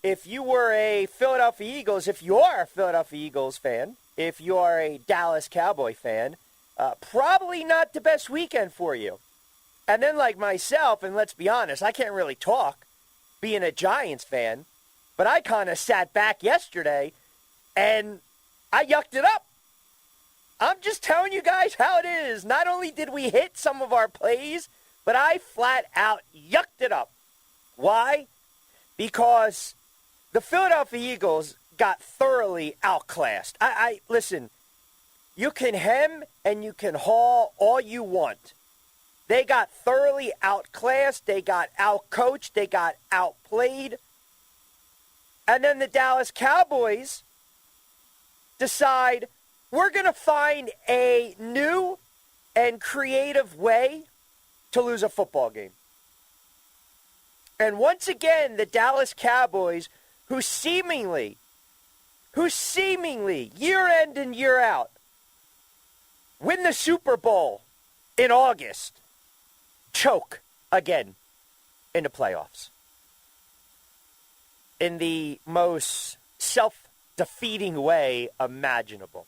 if you were a Philadelphia Eagles, if you are a Philadelphia Eagles fan, if you are a Dallas Cowboy fan, probably not the best weekend for you. And then like myself, and let's be honest, I can't really talk being a Giants fan, but I kind of sat back yesterday and I yucked it up. I'm just telling you guys how it is. Not only did we hit some of our plays, but I flat out yucked it up. Why? Because the Philadelphia Eagles got thoroughly outclassed. Listen, you can hem and you can haul all you want. They got thoroughly outclassed. They got outcoached. They got outplayed. And then the Dallas Cowboys decide we're going to find a new and creative way to lose a football game. And once again, the Dallas Cowboys, who seemingly, year in and year out, win the Super Bowl in August, choke again in the playoffs. In the most self-defeating way imaginable.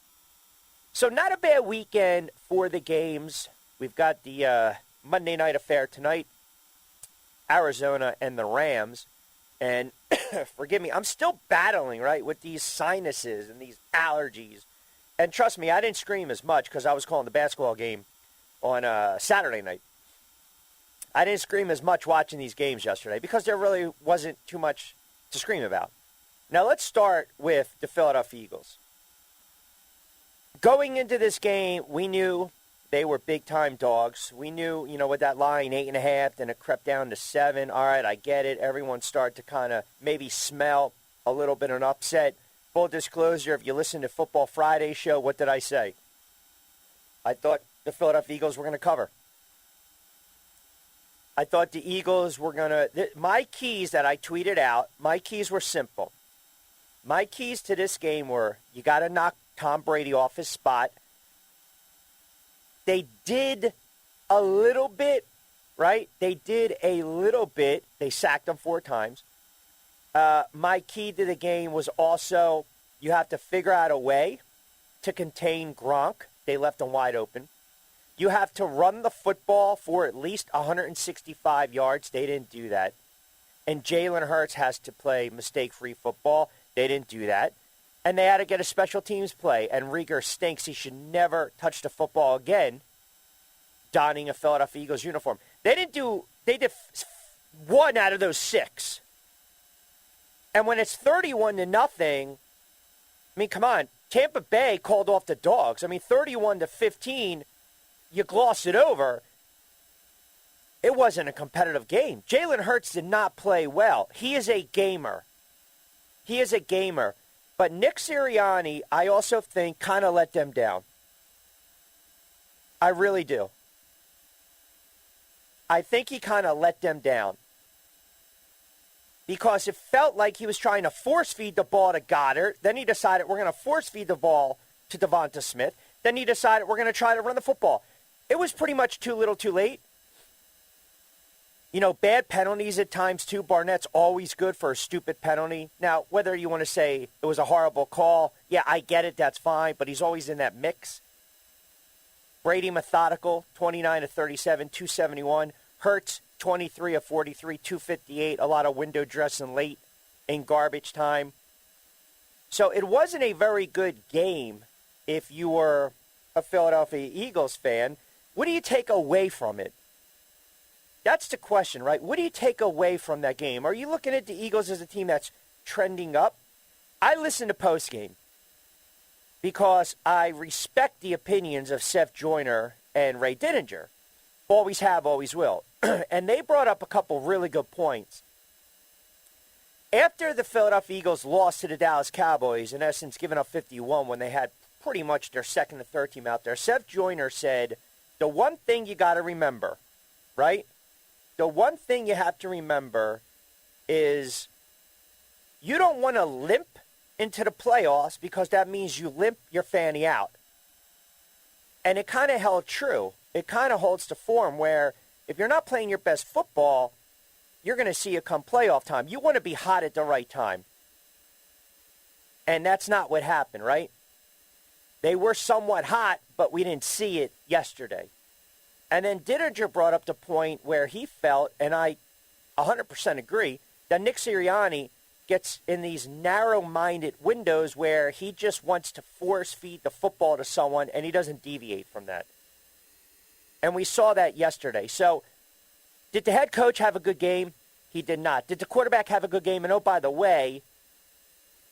So not a bad weekend for the games. We've got the Monday night affair tonight, Arizona and the Rams. And forgive me, I'm still battling, right, with these sinuses and these allergies. And trust me, I didn't scream as much because I was calling the basketball game on Saturday night. I didn't scream as much watching these games yesterday because there really wasn't too much to scream about. Now let's start with the Philadelphia Eagles. Going into this game, we knew they were big-time dogs. We knew, with that line, 8.5, then it crept down to 7. All right, I get it. Everyone started to kind of maybe smell a little bit of an upset. Full disclosure, if you listen to Football Friday show, what did I say? I thought the Philadelphia Eagles were going to cover. I thought the Eagles were going to... My keys that I tweeted out, my keys were simple. My keys to this game were, you got to knock Tom Brady off his spot. They did a little bit, right? They did a little bit. They sacked him 4 times. My key to the game was also you have to figure out a way to contain Gronk. They left him wide open. You have to run the football for at least 165 yards. They didn't do that. And Jalen Hurts has to play mistake-free football. They didn't do that. And they had to get a special teams play. And Rieger stinks. He should never touch the football again donning a Philadelphia Eagles uniform. They did 1 out of those 6. And when it's 31-0, I mean, come on. Tampa Bay called off the dogs. I mean, 31-15, you gloss it over. It wasn't a competitive game. Jalen Hurts did not play well. He is a gamer. But Nick Sirianni, I also think, kind of let them down. I really do. I think he kind of let them down. Because it felt like he was trying to force-feed the ball to Goddard. Then he decided we're going to force-feed the ball to Devonta Smith. Then he decided we're going to try to run the football. It was pretty much too little too late. Bad penalties at times, too. Barnett's always good for a stupid penalty. Now, whether you want to say it was a horrible call, yeah, I get it, that's fine, but he's always in that mix. Brady methodical, 29-37, 271. Hurts, 23 of 43, 258. A lot of window dressing late in garbage time. So it wasn't a very good game if you were a Philadelphia Eagles fan. What do you take away from it? That's the question, right? What do you take away from that game? Are you looking at the Eagles as a team that's trending up? I listen to postgame because I respect the opinions of Seth Joyner and Ray Didinger. Always have, always will. And they brought up a couple really good points. After the Philadelphia Eagles lost to the Dallas Cowboys, in essence giving up 51 when they had pretty much their second and third team out there, Seth Joyner said, the one thing you got to remember, right? The one thing you have to remember is you don't want to limp into the playoffs because that means you limp your fanny out. And it kind of held true. It kind of holds to form where if you're not playing your best football, you're going to see it come playoff time. You want to be hot at the right time. And that's not what happened, right? They were somewhat hot, but we didn't see it yesterday. And then Dittinger brought up the point where he felt, and I 100% agree, that Nick Sirianni gets in these narrow-minded windows where he just wants to force-feed the football to someone, and he doesn't deviate from that. And we saw that yesterday. So did the head coach have a good game? He did not. Did the quarterback have a good game? And, oh, by the way,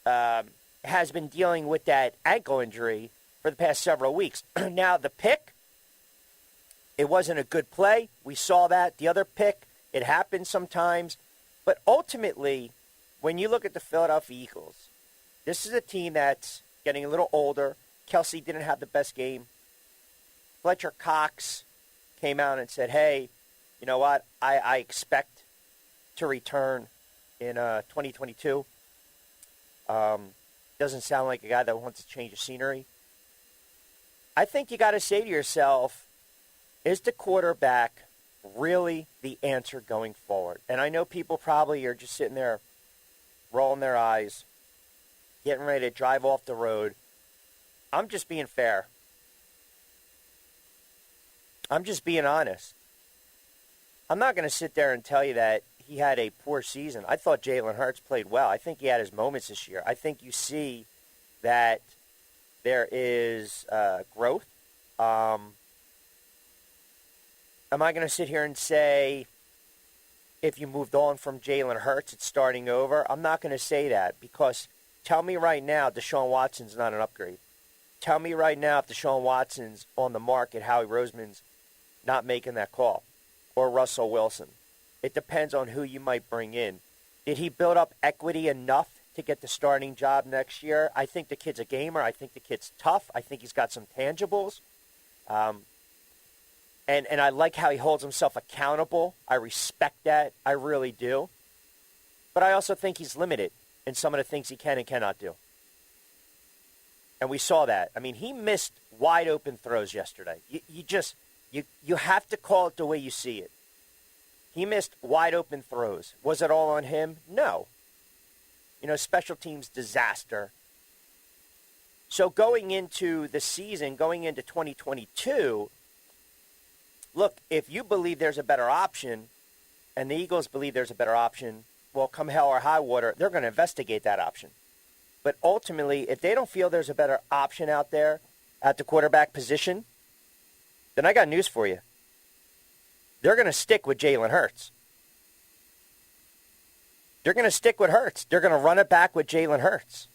has been dealing with that ankle injury for the past several weeks. Now, the pick, it wasn't a good play. We saw that. The other pick, it happens sometimes. But ultimately, when you look at the Philadelphia Eagles, this is a team that's getting a little older. Kelsey didn't have the best game. Fletcher Cox came out and said, hey, you know what, I expect to return in 2022. Doesn't sound like a guy that wants to change the scenery. I think you got to say to yourself, is the quarterback really the answer going forward? And I know people probably are just sitting there rolling their eyes, getting ready to drive off the road. I'm just being fair. I'm just being honest. I'm not going to sit there and tell you that he had a poor season. I thought Jalen Hurts played well. I think he had his moments this year. I think you see that there is growth. Am I going to sit here and say, if you moved on from Jalen Hurts, it's starting over? I'm not going to say that, because tell me right now Deshaun Watson's not an upgrade. Tell me right now if Deshaun Watson's on the market, Howie Roseman's not making that call, or Russell Wilson. It depends on who you might bring in. Did he build up equity enough to get the starting job next year? I think the kid's a gamer. I think the kid's tough. I think he's got some tangibles. And I like how he holds himself accountable. I respect that. I really do. But I also think he's limited in some of the things he can and cannot do. And we saw that. I mean, he missed wide open throws yesterday. You have to call it the way you see it. He missed wide open throws. Was it all on him? No. Special teams disaster. So going into the season, going into 2022, look, if you believe there's a better option, and the Eagles believe there's a better option, well, come hell or high water, they're going to investigate that option. But ultimately, if they don't feel there's a better option out there at the quarterback position, then I got news for you. They're going to stick with Jalen Hurts. They're going to stick with Hurts. They're going to run it back with Jalen Hurts.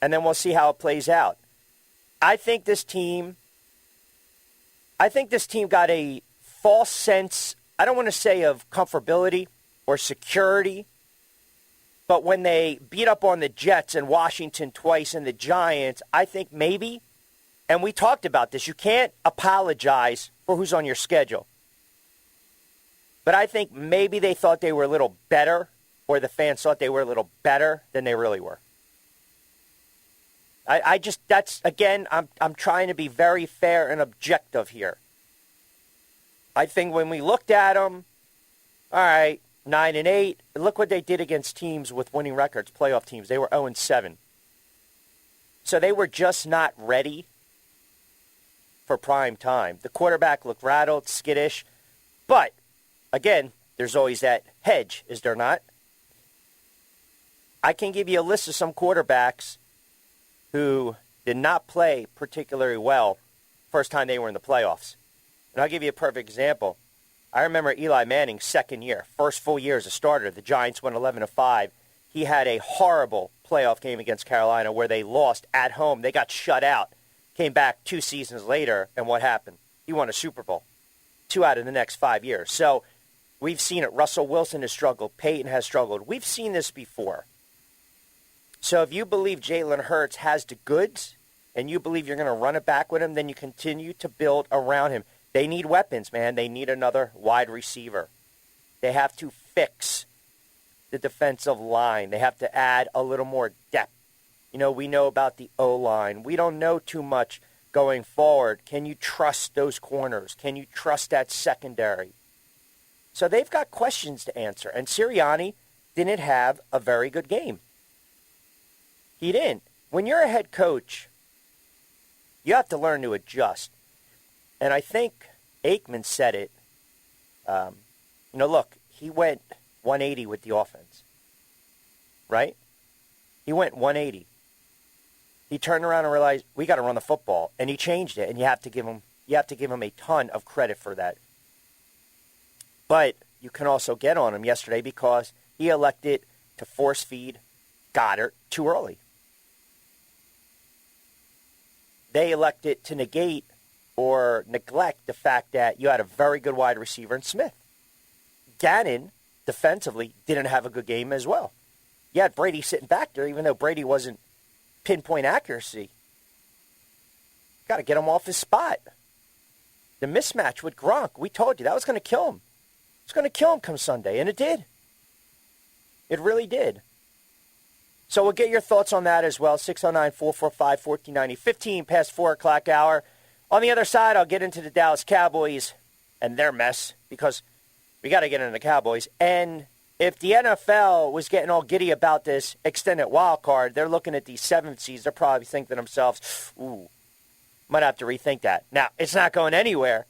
And then we'll see how it plays out. I think this team got a false sense, I don't want to say of comfortability or security, but when they beat up on the Jets and Washington twice and the Giants, I think maybe, and we talked about this, you can't apologize for who's on your schedule. But I think maybe they thought they were a little better, or the fans thought they were a little better than they really were. I'm trying to be very fair and objective here. I think when we looked at them, all right, 9-8, look what they did against teams with winning records, playoff teams. They were 0-7. So they were just not ready for prime time. The quarterback looked rattled, skittish. But, again, there's always that hedge, is there not? I can give you a list of some quarterbacks who did not play particularly well first time they were in the playoffs. And I'll give you a perfect example. I remember Eli Manning's second year, first full year as a starter. The Giants went 11-5. He had a horrible playoff game against Carolina where they lost at home. They got shut out. Came back 2 seasons later, and what happened? He won a Super Bowl 2 out of the next 5 years. So we've seen it. Russell Wilson has struggled. Peyton has struggled. We've seen this before. So if you believe Jalen Hurts has the goods and you believe you're going to run it back with him, then you continue to build around him. They need weapons, man. They need another wide receiver. They have to fix the defensive line. They have to add a little more depth. We know about the O-line. We don't know too much going forward. Can you trust those corners? Can you trust that secondary? So they've got questions to answer. And Sirianni didn't have a very good game. He didn't. When you're a head coach, you have to learn to adjust. And I think Aikman said it. Look, he went 180 with the offense. Right? He went 180. He turned around and realized we got to run the football, and he changed it. And you have to give him a ton of credit for that. But you can also get on him yesterday because he elected to force feed Goddard too early. They elected to negate or neglect the fact that you had a very good wide receiver in Smith. Gannon, defensively, didn't have a good game as well. You had Brady sitting back there, even though Brady wasn't pinpoint accuracy. Got to get him off his spot. The mismatch with Gronk, we told you, that was going to kill him. It's going to kill him come Sunday, and it did. It really did. So we'll get your thoughts on that as well. 609-445-1490, 15 past 4 o'clock hour. On the other side, I'll get into the Dallas Cowboys and their mess because we got to get into the Cowboys. And if the NFL was getting all giddy about this extended wild card, they're looking at these 7th seeds. They're probably thinking to themselves, ooh, might have to rethink that. Now, it's not going anywhere,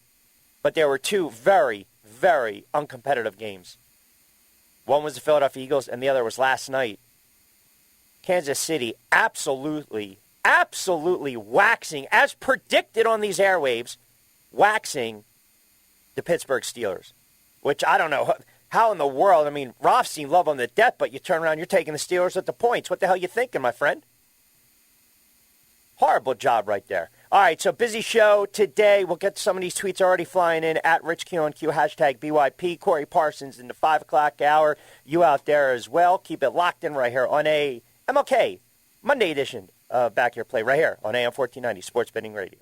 but there were 2 very, very uncompetitive games. One was the Philadelphia Eagles, and the other was last night. Kansas City absolutely waxing, as predicted on these airwaves, waxing the Pittsburgh Steelers, which I don't know how in the world. I mean, Rothstein love them to death, but you turn around, you're taking the Steelers at the points. What the hell you thinking, my friend? Horrible job right there. All right, so busy show today. We'll get to some of these tweets already flying in at Rich Quinones, hashtag BYP. Corey Parsons in the 5 o'clock hour. You out there as well. Keep it locked in right here on a MLK Monday edition of Back Your Play right here on AM 1490 Sports Betting Radio.